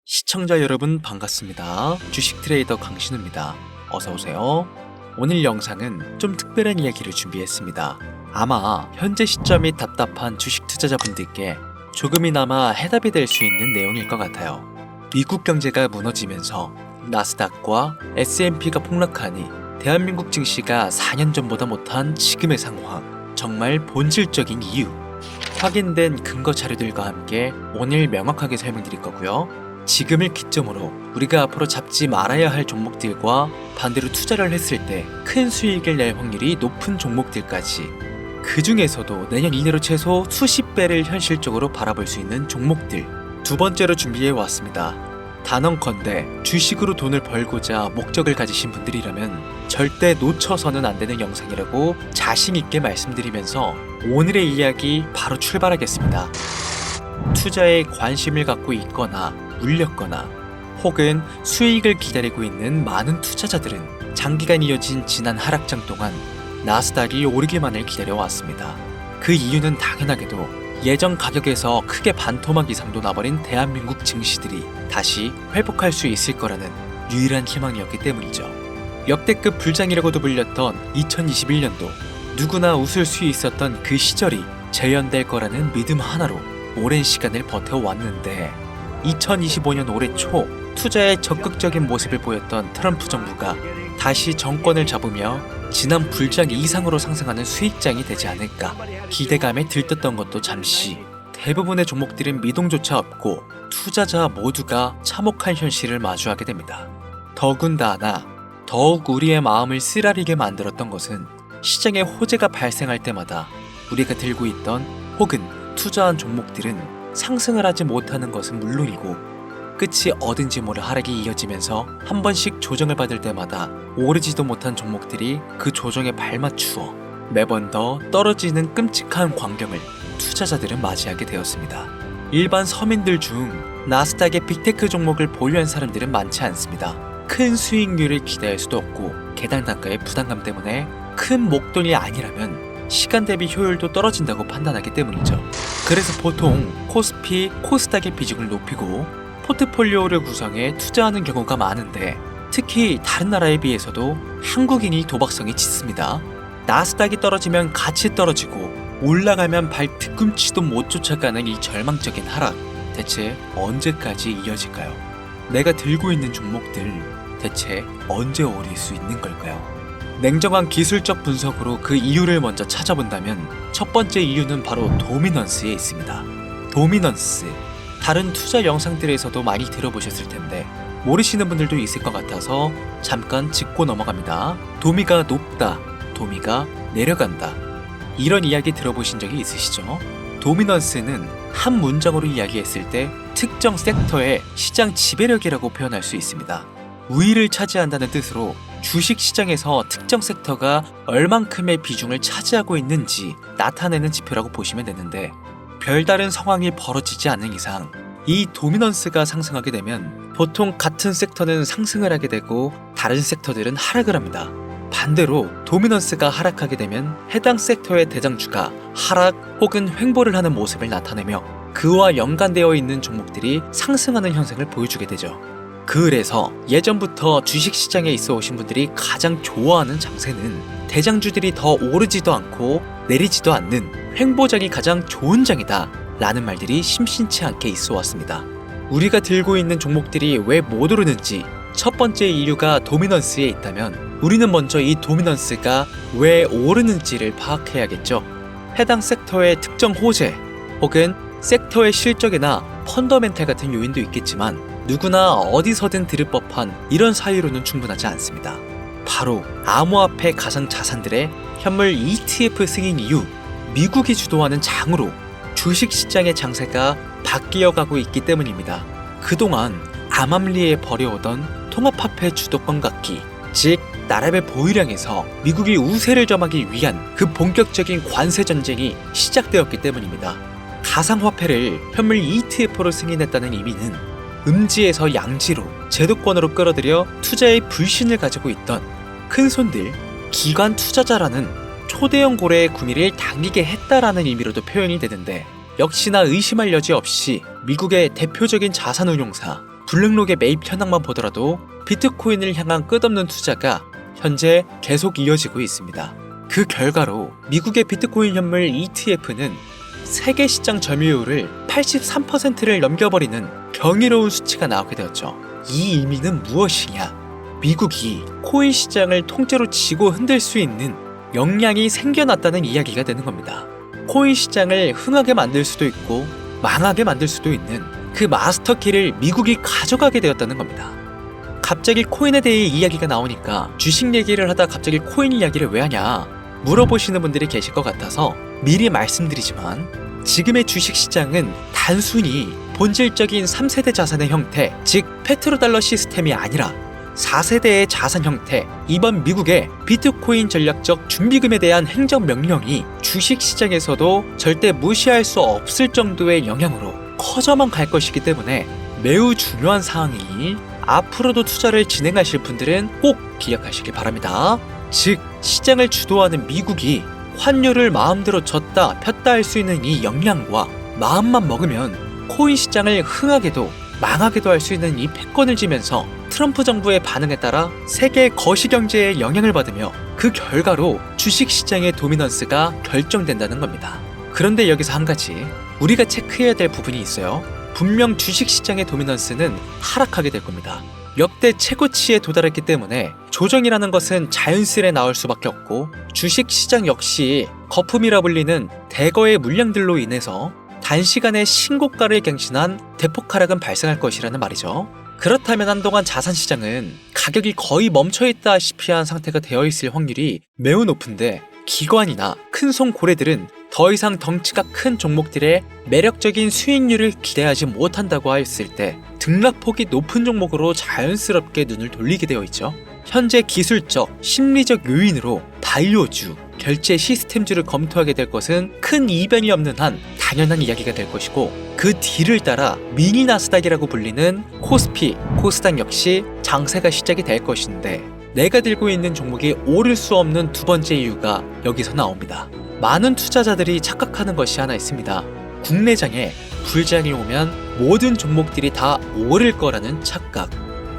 시청자 여러분 반갑습니다. 주식 트레이더 강신우입니다. 어서오세요. 오늘 영상은 좀 특별한 이야기를 준비했습니다. 아마 현재 시점이 답답한 주식 투자자분들께 조금이나마 해답이 될 수 있는 내용일 것 같아요. 미국 경제가 무너지면서 나스닥과 S&P가 폭락하니 대한민국 증시가 4년 전보다 못한 지금의 상황, 정말 본질적인 이유, 확인된 근거 자료들과 함께 오늘 명확하게 설명드릴 거고요. 지금을 기점으로 우리가 앞으로 잡지 말아야 할 종목들과 반대로 투자를 했을 때 큰 수익을 낼 확률이 높은 종목들까지, 그 중에서도 내년 이내로 최소 수십 배를 현실적으로 바라볼 수 있는 종목들, 두 번째로 준비해 왔습니다. 단언컨대 주식으로 돈을 벌고자 목적을 가지신 분들이라면 절대 놓쳐서는 안 되는 영상이라고 자신 있게 말씀드리면서 오늘의 이야기 바로 출발하겠습니다. 투자에 관심을 갖고 있거나 물렸거나 혹은 수익을 기다리고 있는 많은 투자자들은 장기간 이어진 지난 하락장 동안 나스닥이 오르기만을 기다려왔습니다. 그 이유는 당연하게도 예전 가격에서 크게 반토막 이상도 나버린 대한민국 증시들이 다시 회복할 수 있을 거라는 유일한 희망이었기 때문이죠. 역대급 불장이라고도 불렸던 2021년도, 누구나 웃을 수 있었던 그 시절이 재현될 거라는 믿음 하나로 오랜 시간을 버텨왔는데, 2025년 올해 초 투자에 적극적인 모습을 보였던 트럼프 정부가 다시 정권을 잡으며 지난 불장 이상으로 상승하는 수익장이 되지 않을까 기대감에 들떴던 것도 잠시, 대부분의 종목들은 미동조차 없고 투자자 모두가 참혹한 현실을 마주하게 됩니다. 더군다나 더욱 우리의 마음을 쓰라리게 만들었던 것은 시장에 호재가 발생할 때마다 우리가 들고 있던 혹은 투자한 종목들은 상승을 하지 못하는 것은 물론이고 끝이 어딘지 모를 하락이 이어지면서 한 번씩 조정을 받을 때마다 오르지도 못한 종목들이 그 조정에 발맞추어 매번 더 떨어지는 끔찍한 광경을 투자자들은 맞이하게 되었습니다. 일반 서민들 중 나스닥의 빅테크 종목을 보유한 사람들은 많지 않습니다. 큰 수익률을 기대할 수도 없고 개당 단가의 부담감 때문에 큰 목돈이 아니라면 시간 대비 효율도 떨어진다고 판단하기 때문이죠. 그래서 보통 코스피, 코스닥의 비중을 높이고 포트폴리오를 구성해 투자하는 경우가 많은데, 특히 다른 나라에 비해서도 한국인이 도박성이 짙습니다. 나스닥이 떨어지면 같이 떨어지고 올라가면 발 뒤꿈치도 못 쫓아가는 이 절망적인 하락, 대체 언제까지 이어질까요? 내가 들고 있는 종목들 대체 언제 오를 수 있는 걸까요? 냉정한 기술적 분석으로 그 이유를 먼저 찾아본다면 첫 번째 이유는 바로 도미넌스에 있습니다. 도미넌스, 다른 투자 영상들에서도 많이 들어보셨을 텐데 모르시는 분들도 있을 것 같아서 잠깐 짚고 넘어갑니다. 도미가 높다, 도미가 내려간다, 이런 이야기 들어보신 적이 있으시죠? 도미넌스는 한 문장으로 이야기했을 때 특정 섹터의 시장 지배력이라고 표현할 수 있습니다. 우위를 차지한다는 뜻으로 주식 시장에서 특정 섹터가 얼만큼의 비중을 차지하고 있는지 나타내는 지표라고 보시면 되는데, 별다른 상황이 벌어지지 않는 이상 이 도미넌스가 상승하게 되면 보통 같은 섹터는 상승을 하게 되고 다른 섹터들은 하락을 합니다. 반대로 도미넌스가 하락하게 되면 해당 섹터의 대장주가 하락 혹은 횡보를 하는 모습을 나타내며 그와 연관되어 있는 종목들이 상승하는 현상을 보여주게 되죠. 그래서 예전부터 주식시장에 있어 오신 분들이 가장 좋아하는 장세는 대장주들이 더 오르지도 않고 내리지도 않는 횡보장이 가장 좋은 장이다 라는 말들이 심심치 않게 있어 왔습니다. 우리가 들고 있는 종목들이 왜 못 오르는지 첫 번째 이유가 도미넌스에 있다면 우리는 먼저 이 도미넌스가 왜 오르는지를 파악해야겠죠. 해당 섹터의 특정 호재 혹은 섹터의 실적이나 펀더멘탈 같은 요인도 있겠지만 누구나 어디서든 들을 법한 이런 사유로는 충분하지 않습니다. 바로 암호화폐 가상 자산들의 현물 ETF 승인 이후 미국이 주도하는 장으로 주식시장의 장세가 바뀌어가고 있기 때문입니다. 그동안 암암리에 벌여오던 통합화폐 주도권 갖기, 즉 나라의 보유량에서 미국이 우세를 점하기 위한 그 본격적인 관세 전쟁이 시작되었기 때문입니다. 가상화폐를 현물 ETF로 승인했다는 의미는 음지에서 양지로 제도권으로 끌어들여 투자의 불신을 가지고 있던 큰손들, 기관 투자자라는 초대형 고래의 구미를 당기게 했다라는 의미로도 표현이 되는데, 역시나 의심할 여지 없이 미국의 대표적인 자산운용사 블랙록의 매입 현황만 보더라도 비트코인을 향한 끝없는 투자가 현재 계속 이어지고 있습니다. 그 결과로 미국의 비트코인 현물 ETF는 세계 시장 점유율을 83%를 넘겨버리는 경이로운 수치가 나오게 되었죠. 이 의미는 무엇이냐? 미국이 코인 시장을 통째로 쥐고 흔들 수 있는 역량이 생겨났다는 이야기가 되는 겁니다. 코인 시장을 흥하게 만들 수도 있고 망하게 만들 수도 있는 그 마스터키를 미국이 가져가게 되었다는 겁니다. 갑자기 코인에 대해 이야기가 나오니까 주식 얘기를 하다 갑자기 코인 이야기를 왜 하냐 물어보시는 분들이 계실 것 같아서 미리 말씀드리지만 지금의 주식 시장은 단순히 본질적인 3세대 자산의 형태, 즉 페트로달러 시스템이 아니라 4세대의 자산 형태, 이번 미국의 비트코인 전략적 준비금에 대한 행정명령이 주식시장에서도 절대 무시할 수 없을 정도의 영향으로 커져만 갈 것이기 때문에 매우 중요한 사항이니 앞으로도 투자를 진행하실 분들은 꼭 기억하시길 바랍니다. 즉, 시장을 주도하는 미국이 환율을 마음대로 줬다 폈다 할 수 있는 이 역량과 마음만 먹으면 코인 시장을 흥하게도 망하게도 할 수 있는 이 패권을 쥐면서 트럼프 정부의 반응에 따라 세계 거시경제에 영향을 받으며 그 결과로 주식시장의 도미넌스가 결정된다는 겁니다. 그런데 여기서 한 가지 우리가 체크해야 될 부분이 있어요. 분명 주식시장의 도미넌스는 하락하게 될 겁니다. 역대 최고치에 도달했기 때문에 조정이라는 것은 자연스레 나올 수밖에 없고 주식시장 역시 거품이라 불리는 대거의 물량들로 인해서 단시간에 신고가를 갱신한 대폭 하락은 발생할 것이라는 말이죠. 그렇다면 한동안 자산시장은 가격이 거의 멈춰있다시피 한 상태가 되어 있을 확률이 매우 높은데 기관이나 큰손 고래들은 더 이상 덩치가 큰 종목들의 매력적인 수익률을 기대하지 못한다고 하였을 때 등락폭이 높은 종목으로 자연스럽게 눈을 돌리게 되어 있죠. 현재 기술적, 심리적 요인으로 바이오주, 결제 시스템주를 검토하게 될 것은 큰 이변이 없는 한 당연한 이야기가 될 것이고 그 뒤를 따라 미니 나스닥이라고 불리는 코스피, 코스닥 역시 장세가 시작이 될 것인데 내가 들고 있는 종목이 오를 수 없는 두 번째 이유가 여기서 나옵니다. 많은 투자자들이 착각하는 것이 하나 있습니다. 국내장에 불장이 오면 모든 종목들이 다 오를 거라는 착각.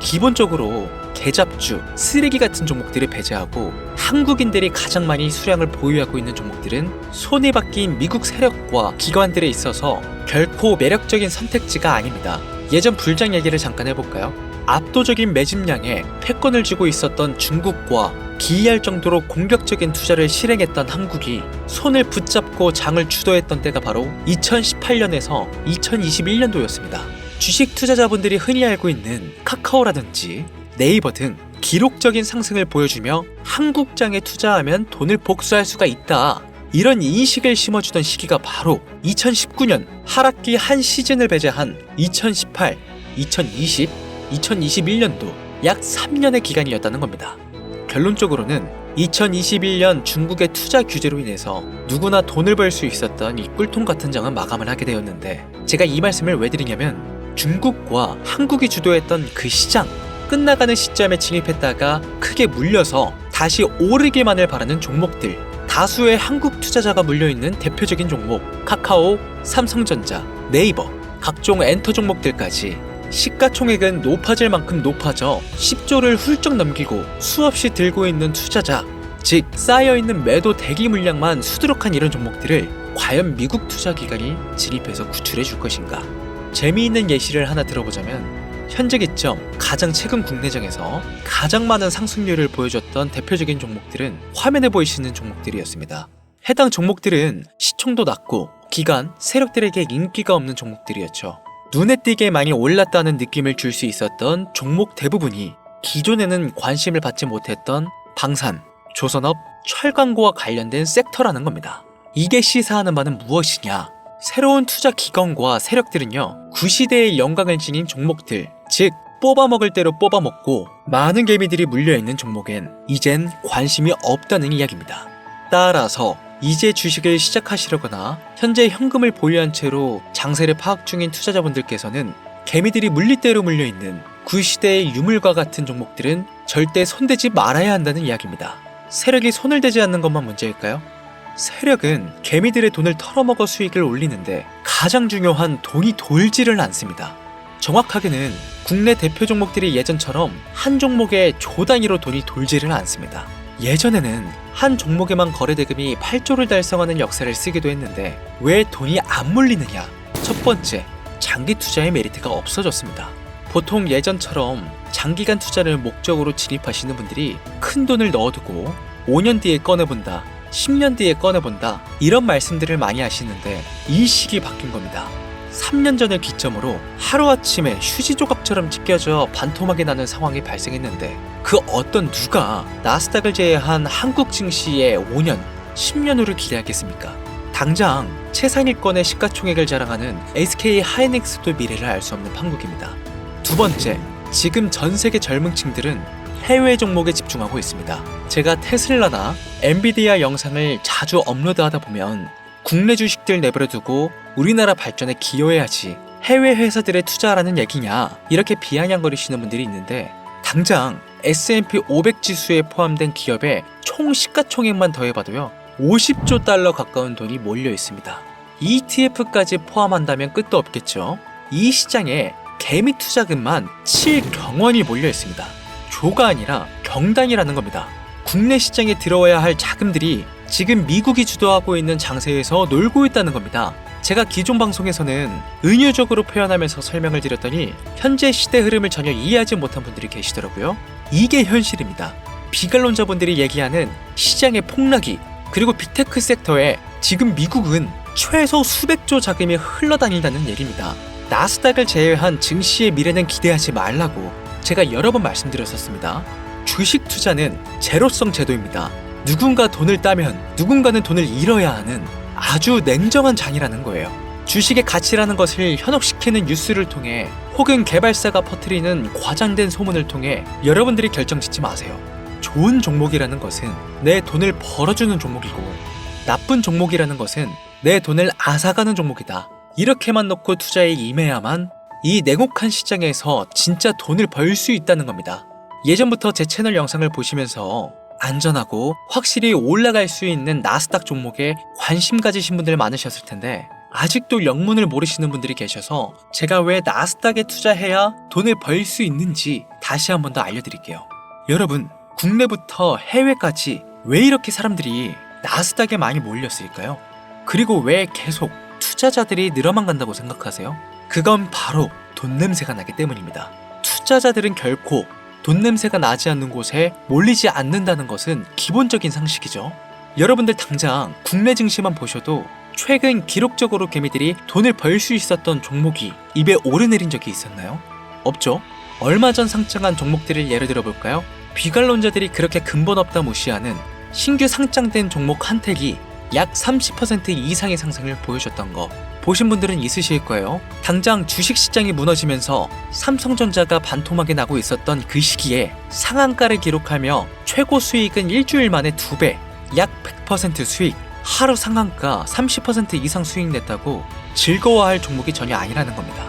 기본적으로 개잡주, 쓰레기 같은 종목들을 배제하고 한국인들이 가장 많이 수량을 보유하고 있는 종목들은 손에 박힌 미국 세력과 기관들에 있어서 결코 매력적인 선택지가 아닙니다. 예전 불장 얘기를 잠깐 해볼까요? 압도적인 매집량에 패권을 쥐고 있었던 중국과 기이할 정도로 공격적인 투자를 실행했던 한국이 손을 붙잡고 장을 주도했던 때가 바로 2018년에서 2021년도였습니다. 주식 투자자분들이 흔히 알고 있는 카카오라든지 네이버 등 기록적인 상승을 보여주며 한국장에 투자하면 돈을 복수할 수가 있다. 이런 인식을 심어주던 시기가 바로 2019년 하락기 한 시즌을 배제한 2018, 2020, 2021년도 약 3년의 기간이었다는 겁니다. 결론적으로는 2021년 중국의 투자 규제로 인해서 누구나 돈을 벌 수 있었던 이 꿀통 같은 장은 마감을 하게 되었는데 제가 이 말씀을 왜 드리냐면 중국과 한국이 주도했던 그 시장 끝나가는 시점에 진입했다가 크게 물려서 다시 오르기만을 바라는 종목들 다수의 한국 투자자가 물려있는 대표적인 종목 카카오, 삼성전자, 네이버 각종 엔터 종목들까지 시가총액은 높아질 만큼 높아져 10조를 훌쩍 넘기고 수없이 들고 있는 투자자 즉 쌓여있는 매도 대기 물량만 수두룩한 이런 종목들을 과연 미국 투자기관이 진입해서 구출해 줄 것인가. 재미있는 예시를 하나 들어보자면 현재 기점 가장 최근 국내장에서 가장 많은 상승률을 보여줬던 대표적인 종목들은 화면에 보이시는 종목들이었습니다. 해당 종목들은 시총도 낮고 기관, 세력들에게 인기가 없는 종목들이었죠. 눈에 띄게 많이 올랐다는 느낌을 줄 수 있었던 종목 대부분이 기존에는 관심을 받지 못했던 방산, 조선업, 철강구와 관련된 섹터라는 겁니다. 이게 시사하는 바는 무엇이냐? 새로운 투자 기관과 세력들은요, 구시대의 영광을 지닌 종목들, 즉 뽑아먹을 대로 뽑아먹고 많은 개미들이 물려있는 종목엔 이젠 관심이 없다는 이야기입니다. 따라서 이제 주식을 시작하시려거나 현재 현금을 보유한 채로 장세를 파악 중인 투자자분들께서는 개미들이 물릴 대로 물려있는 구시대의 유물과 같은 종목들은 절대 손대지 말아야 한다는 이야기입니다. 세력이 손을 대지 않는 것만 문제일까요? 세력은 개미들의 돈을 털어먹어 수익을 올리는데 가장 중요한 돈이 돌지를 않습니다. 정확하게는 국내 대표 종목들이 예전처럼 한 종목에 조 단위로 돈이 돌지를 않습니다. 예전에는 한 종목에만 거래 대금이 8조를 달성하는 역사를 쓰기도 했는데 왜 돈이 안 몰리느냐? 첫 번째, 장기 투자의 메리트가 없어졌습니다. 보통 예전처럼 장기간 투자를 목적으로 진입하시는 분들이 큰 돈을 넣어두고 5년 뒤에 꺼내본다, 10년 뒤에 꺼내본다 이런 말씀들을 많이 하시는데 이 시기 바뀐 겁니다. 3년 전을 기점으로 하루아침에 휴지 조각처럼 찢겨져 반토막이 나는 상황이 발생했는데 그 어떤 누가 나스닥을 제외한 한국 증시에 5년, 10년 후를 기대하겠습니까? 당장 최상위권의 시가총액을 자랑하는 SK 하이닉스도 미래를 알 수 없는 판국입니다. 두 번째, 지금 전 세계 젊은 층들은 해외 종목에 집중하고 있습니다. 제가 테슬라나 엔비디아 영상을 자주 업로드하다 보면 국내 주식들 내버려두고 우리나라 발전에 기여해야지 해외 회사들에 투자하라는 얘기냐 이렇게 비아냥거리시는 분들이 있는데 당장 S&P 500 지수에 포함된 기업의 총 시가총액만 더해봐도요 50조 달러 가까운 돈이 몰려 있습니다. ETF까지 포함한다면 끝도 없겠죠. 이 시장에 개미 투자금만 7경원이 몰려 있습니다. 조가 아니라 경단이라는 겁니다. 국내 시장에 들어와야 할 자금들이 지금 미국이 주도하고 있는 장세에서 놀고 있다는 겁니다. 제가 기존 방송에서는 은유적으로 표현하면서 설명을 드렸더니 현재 시대 흐름을 전혀 이해하지 못한 분들이 계시더라고요. 이게 현실입니다. 비관론자분들이 얘기하는 시장의 폭락이 그리고 빅테크 섹터에 지금 미국은 최소 수백조 자금이 흘러다닌다는 얘기입니다. 나스닥을 제외한 증시의 미래는 기대하지 말라고 제가 여러 번 말씀드렸었습니다. 주식 투자는 제로성 제도입니다. 누군가 돈을 따면 누군가는 돈을 잃어야 하는 아주 냉정한 장이라는 거예요. 주식의 가치라는 것을 현혹시키는 뉴스를 통해 혹은 개발사가 퍼뜨리는 과장된 소문을 통해 여러분들이 결정짓지 마세요. 좋은 종목이라는 것은 내 돈을 벌어주는 종목이고 나쁜 종목이라는 것은 내 돈을 앗아가는 종목이다. 이렇게만 놓고 투자에 임해야만 이 냉혹한 시장에서 진짜 돈을 벌 수 있다는 겁니다. 예전부터 제 채널 영상을 보시면서 안전하고 확실히 올라갈 수 있는 나스닥 종목에 관심 가지신 분들 많으셨을 텐데 아직도 영문을 모르시는 분들이 계셔서 제가 왜 나스닥에 투자해야 돈을 벌 수 있는지 다시 한 번 더 알려드릴게요. 여러분, 국내부터 해외까지 왜 이렇게 사람들이 나스닥에 많이 몰렸을까요? 그리고 왜 계속 투자자들이 늘어만 간다고 생각하세요? 그건 바로 돈 냄새가 나기 때문입니다. 투자자들은 결코 돈 냄새가 나지 않는 곳에 몰리지 않는다는 것은 기본적인 상식이죠. 여러분들 당장 국내 증시만 보셔도 최근 기록적으로 개미들이 돈을 벌 수 있었던 종목이 입에 오르내린 적이 있었나요? 없죠? 얼마 전 상장한 종목들을 예를 들어볼까요? 비관론자들이 그렇게 근본 없다 무시하는 신규 상장된 종목 한택이 약 30% 이상의 상승을 보여줬던 거 보신 분들은 있으실 거예요. 당장 주식시장이 무너지면서 삼성전자가 반토막이 나고 있었던 그 시기에 상한가를 기록하며 최고 수익은 일주일 만에 2배, 약 100% 수익, 하루 상한가 30% 이상 수익 냈다고 즐거워할 종목이 전혀 아니라는 겁니다.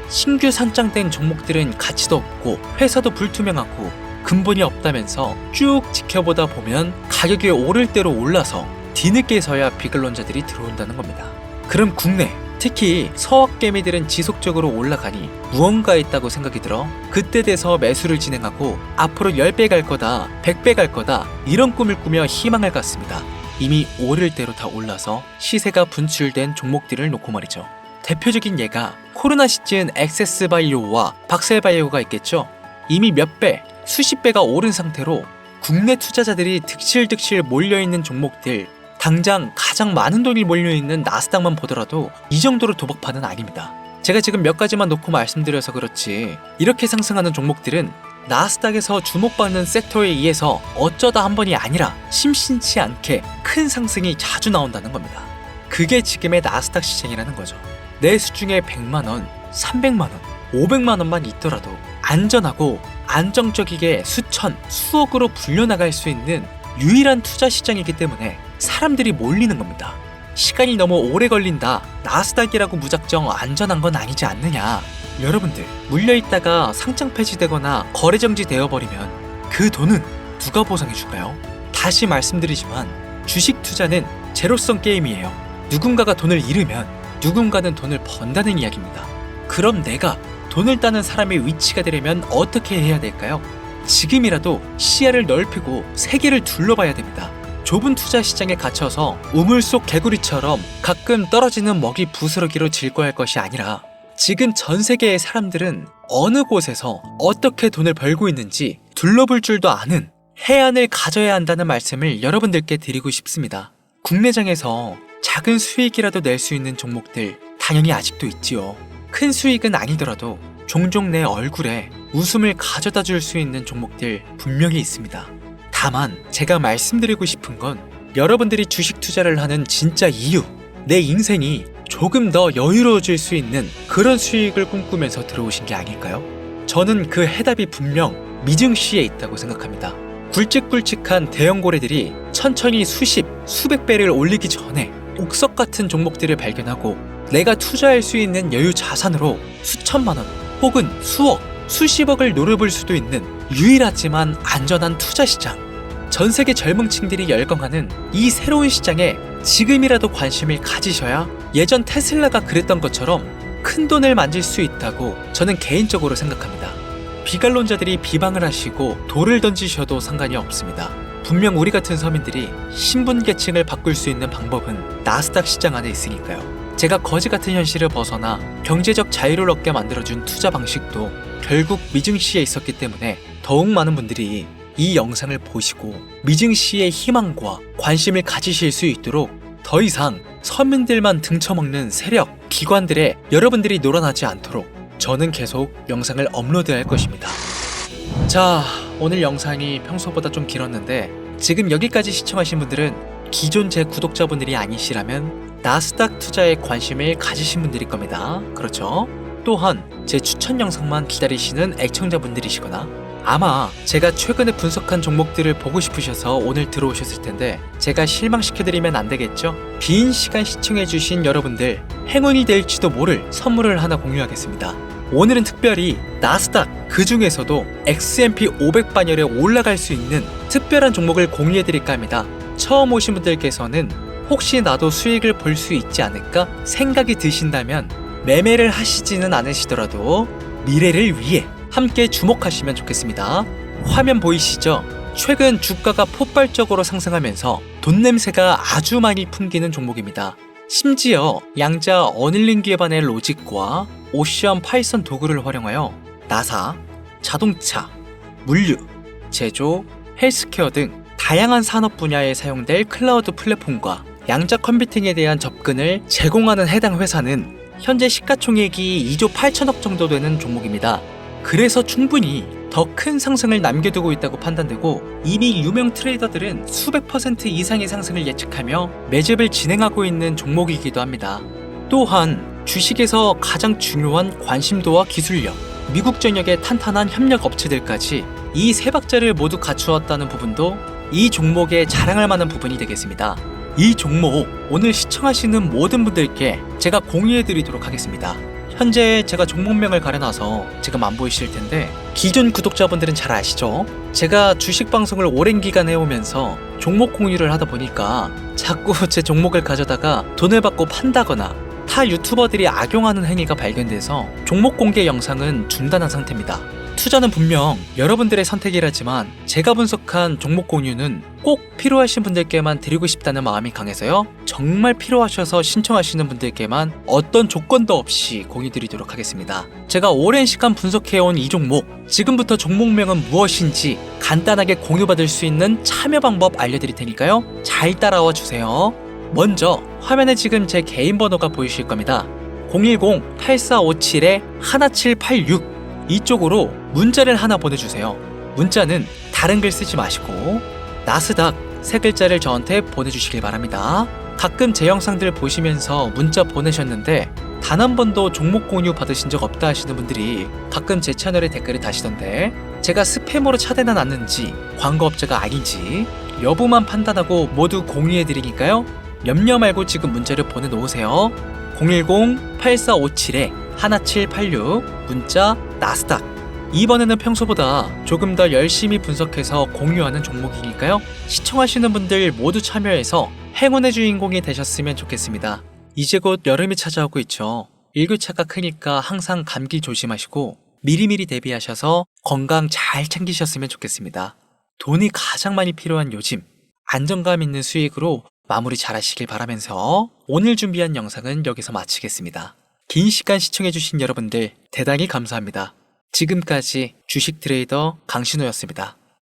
신규 상장된 종목들은 가치도 없고 회사도 불투명하고 근본이 없다면서 쭉 지켜보다 보면 가격이 오를 대로 올라서 뒤늦게서야 비관론자들이 들어온다는 겁니다. 그럼 국내, 특히 서학개미들은 지속적으로 올라가니 무언가 있다고 생각이 들어 그때 돼서 매수를 진행하고 앞으로 10배 갈 거다, 100배 갈 거다 이런 꿈을 꾸며 희망을 갖습니다. 이미 오를 대로 다 올라서 시세가 분출된 종목들을 놓고 말이죠. 대표적인 예가 코로나 시즌 액세스바이오와 박셀바이오가 있겠죠. 이미 몇 배, 수십 배가 오른 상태로 국내 투자자들이 득실득실 몰려있는 종목들, 당장 가장 많은 돈이 몰려있는 나스닥만 보더라도 이 정도로 도박판은 아닙니다. 제가 지금 몇 가지만 놓고 말씀드려서 그렇지 이렇게 상승하는 종목들은 나스닥에서 주목받는 섹터에 의해서 어쩌다 한 번이 아니라 심심치 않게 큰 상승이 자주 나온다는 겁니다. 그게 지금의 나스닥 시장이라는 거죠. 내 수중에 100만원, 300만원, 500만원만 있더라도 안전하고 안정적이게 수천, 수억으로 불려나갈 수 있는 유일한 투자 시장이기 때문에 사람들이 몰리는 겁니다. 시간이 너무 오래 걸린다, 나스닥이라고 무작정 안전한 건 아니지 않느냐. 여러분들, 물려있다가 상장 폐지되거나 거래 정지되어버리면 그 돈은 누가 보상해줄까요? 다시 말씀드리지만 주식 투자는 제로성 게임이에요. 누군가가 돈을 잃으면 누군가는 돈을 번다는 이야기입니다. 그럼 내가 돈을 따는 사람의 위치가 되려면 어떻게 해야 될까요? 지금이라도 시야를 넓히고 세계를 둘러봐야 됩니다. 좁은 투자 시장에 갇혀서 우물 속 개구리처럼 가끔 떨어지는 먹이 부스러기로 질거할 것이 아니라 지금 전 세계의 사람들은 어느 곳에서 어떻게 돈을 벌고 있는지 둘러볼 줄도 아는 해안을 가져야 한다는 말씀을 여러분들께 드리고 싶습니다. 국내장에서 작은 수익이라도 낼 수 있는 종목들 당연히 아직도 있지요. 큰 수익은 아니더라도 종종 내 얼굴에 웃음을 가져다 줄 수 있는 종목들 분명히 있습니다. 다만 제가 말씀드리고 싶은 건 여러분들이 주식 투자를 하는 진짜 이유, 내 인생이 조금 더 여유로워질 수 있는 그런 수익을 꿈꾸면서 들어오신 게 아닐까요? 저는 그 해답이 분명 미증시에 있다고 생각합니다. 굵직굵직한 대형 고래들이 천천히 수십, 수백 배를 올리기 전에 옥석 같은 종목들을 발견하고 내가 투자할 수 있는 여유 자산으로 수천만 원 혹은 수억, 수십억을 노려볼 수도 있는 유일하지만 안전한 투자 시장. 전 세계 젊은 층들이 열광하는 이 새로운 시장에 지금이라도 관심을 가지셔야 예전 테슬라가 그랬던 것처럼 큰 돈을 만질 수 있다고 저는 개인적으로 생각합니다. 비관론자들이 비방을 하시고 돌을 던지셔도 상관이 없습니다. 분명 우리 같은 서민들이 신분계층을 바꿀 수 있는 방법은 나스닥 시장 안에 있으니까요. 제가 거지 같은 현실을 벗어나 경제적 자유를 얻게 만들어준 투자 방식도 결국 미증시에 있었기 때문에 더욱 많은 분들이 이 영상을 보시고 미증시의 희망과 관심을 가지실 수 있도록 더 이상 서민들만 등쳐먹는 세력, 기관들에 여러분들이 놀아나지 않도록 저는 계속 영상을 업로드할 것입니다. 자, 오늘 영상이 평소보다 좀 길었는데 지금 여기까지 시청하신 분들은 기존 제 구독자분들이 아니시라면 나스닥 투자에 관심을 가지신 분들일 겁니다. 그렇죠? 또한 제 추천 영상만 기다리시는 애청자분들이시거나 아마 제가 최근에 분석한 종목들을 보고 싶으셔서 오늘 들어오셨을 텐데 제가 실망시켜드리면 안 되겠죠? 긴 시간 시청해주신 여러분들 행운이 될지도 모를 선물을 하나 공유하겠습니다. 오늘은 특별히 나스닥 그 중에서도 S&P 500 반열에 올라갈 수 있는 특별한 종목을 공유해드릴까 합니다. 처음 오신 분들께서는 혹시 나도 수익을 볼 수 있지 않을까 생각이 드신다면 매매를 하시지는 않으시더라도 미래를 위해 함께 주목하시면 좋겠습니다. 화면 보이시죠? 최근 주가가 폭발적으로 상승하면서 돈 냄새가 아주 많이 풍기는 종목입니다. 심지어 양자 어닐링 기반의 로직과 오션 파이썬 도구를 활용하여 나사, 자동차, 물류, 제조, 헬스케어 등 다양한 산업 분야에 사용될 클라우드 플랫폼과 양자 컴퓨팅에 대한 접근을 제공하는 해당 회사는 현재 시가총액이 2조 8천억 정도 되는 종목입니다. 그래서 충분히 더 큰 상승을 남겨두고 있다고 판단되고 이미 유명 트레이더들은 수백 % 이상의 상승을 예측하며 매집을 진행하고 있는 종목이기도 합니다. 또한 주식에서 가장 중요한 관심도와 기술력, 미국 전역의 탄탄한 협력 업체들까지 이 세 박자를 모두 갖추었다는 부분도 이 종목에 자랑할 만한 부분이 되겠습니다. 이 종목 오늘 시청하시는 모든 분들께 제가 공유해드리도록 하겠습니다. 현재 제가 종목명을 가려놔서 지금 안 보이실 텐데 기존 구독자분들은 잘 아시죠? 제가 주식 방송을 오랜 기간 해오면서 종목 공유를 하다 보니까 자꾸 제 종목을 가져다가 돈을 받고 판다거나 타 유튜버들이 악용하는 행위가 발견돼서 종목 공개 영상은 중단한 상태입니다. 투자는 분명 여러분들의 선택이라지만 제가 분석한 종목 공유는 꼭 필요하신 분들께만 드리고 싶다는 마음이 강해서요. 정말 필요하셔서 신청하시는 분들께만 어떤 조건도 없이 공유드리도록 하겠습니다. 제가 오랜 시간 분석해온 이 종목, 지금부터 종목명은 무엇인지 간단하게 공유받을 수 있는 참여 방법 알려드릴 테니까요. 잘 따라와 주세요. 먼저 화면에 지금 제 개인 번호가 보이실 겁니다. 010-8457-1786 이쪽으로 문자를 하나 보내주세요. 문자는 다른 글 쓰지 마시고 나스닥 세 글자를 저한테 보내주시길 바랍니다. 가끔 제 영상들 보시면서 문자 보내셨는데 단 한 번도 종목 공유 받으신 적 없다 하시는 분들이 가끔 제 채널에 댓글을 다시던데 제가 스팸으로 차단해놨는지 광고업자가 아닌지 여부만 판단하고 모두 공유해드리니까요. 염려 말고 지금 문자를 보내놓으세요. 010-8457-1786 문자 나스닥. 이번에는 평소보다 조금 더 열심히 분석해서 공유하는 종목이니까요. 시청하시는 분들 모두 참여해서 행운의 주인공이 되셨으면 좋겠습니다. 이제 곧 여름이 찾아오고 있죠. 일교차가 크니까 항상 감기 조심하시고 미리미리 대비하셔서 건강 잘 챙기셨으면 좋겠습니다. 돈이 가장 많이 필요한 요즘, 안정감 있는 수익으로 마무리 잘 하시길 바라면서 오늘 준비한 영상은 여기서 마치겠습니다. 긴 시간 시청해주신 여러분들 대단히 감사합니다. 지금까지 주식 트레이더 강신호였습니다.